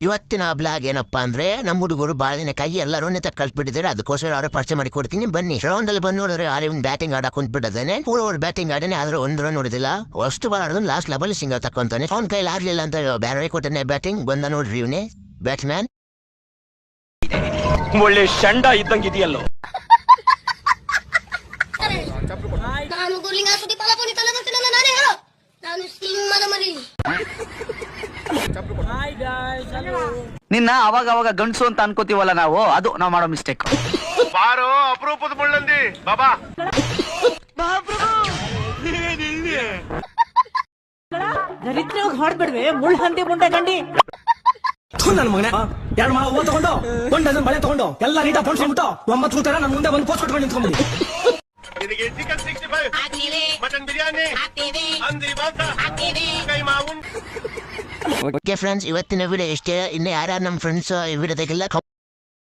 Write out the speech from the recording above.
ಇವತ್ತಿನ ಬ್ಲಾಗ್ ಏನಪ್ಪಾ ಅಂದ್ರೆ ನಮ್ಮ ಹುಡುಗರು ಬಾಳಿನ ಕೈ ಎಲ್ಲರೂ ಕಲ್ತ್ಬಿಟ್ಟಿದ್ದಾರೆ. ಅದಕ್ಕೋಸ್ಕರ ಅವರೇ ಪರಿಚಯ ಮಾಡಿ ಕೊಡ್ತೀನಿ ಬನ್ನಿ. ರೌಂಡ್ ಅಲ್ಲಿ ಬಂದು ನೋಡಿದ್ರೆ ಆರ್ಯನ್ ಬ್ಯಾಟಿಂಗ್ ಆಡಕ್ ಕುಂತ್ಬಿಟ್ಟಿದ್ದಾನೆ. ಓವರ್ ಬ್ಯಾಟಿಂಗ್ ಆಡನೆ ಆದ್ರೆ ಒಂದ್ರ ನೋಡಿದಿಲ್ಲ. ಅಷ್ಟು ಬಾಳ ಲಾಸ್ಟ್ ಲೆವೆಲ್ ಸಿಂಗಲ್ ತಕೊಂತಾನೆ. ಅವ್ನ ಕೈಲಿ ಆಗ್ಲಿಲ್ಲ ಅಂತ ಬೇರೆ ಕೊಟ್ಟನೆ ಬ್ಯಾಟಿಂಗ್ ಬಂದ ನೋಡ್ರಿ ಇವನೇ ಬ್ಯಾಟ್ಸ್ಮ್ಯಾನ್. ಒಳ್ಳೆ ಶಂಡ ಇದ್ದಂಗಿದೆಯಲ್ಲೋ. ನಾನು ಗೋಲಿಂಗ್ ಆಸುತ್ತಿ ಪಾಲಪೋನಿ ತಲೆಗತ್ತಿಲ್ಲ ನಾನೇ ಹೇಳೋ. ನಾನು ಸಿಂಹದ ಮರಿ. ನಿನ್ನ ಅವಾಗ ಅವಾಗ ಗಂಡಸು ಅಂತ ಅನ್ಕೋತೀವಲ್ಲ ನಾವು, ಅದು ನಾವು ಮಾಡೋ ಮಿಸ್ಟೇಕ್. ಬಾರೋ ಅಪರೂಪದ ಮುಳ್ಳಂದಿ ಬಾಬಾ. ದರಿದ್ರ ಹೊಡ್ಬಿಡ್ವೆ ಮುಳ್ಳು ಹಂದಿ ಮುಂಡೆ ಗಂಡಿ. ನನ್ನ ಮಗನೇ 2 ಮಾವ ಹೂವು ತಗೊಂಡು 1 ಡಜನ್ ಬಳೆ ತಗೊಂಡು ಎಲ್ಲ ನೀಟಾಗಿ ಪೊಣ್ಸ್ಬಿಟ್ಟು 9 ಕೂತಾರ ನನ್ನ ಮುಂದೆ ಬಂದು ಪೋಸ್ಟ್ ಕೊಟ್ಕೊಂಡು ನಿಂತ್ಕೊಂಡ್ಬಿಡಿ. ನಿನಗೆ ಚಿಕನ್ 65 ಮಟನ್ ಬಿರಿಯಾನಿ ಅಂದಿ ಬಾತ ಕೈ ಮಾವುನ್. ಓಕೆ ಫ್ರೆಂಡ್ಸ್, ಇವತ್ತಿನ ವಿಡಿಯೋ ಇಷ್ಟೇ. ಇನ್ನು ಯಾರ್ಯಾರು ನಮ್ಮ ಫ್ರೆಂಡ್ಸ್ ಈ ವಿಡಿಯೋ ತೆಗಿಲ್ಲ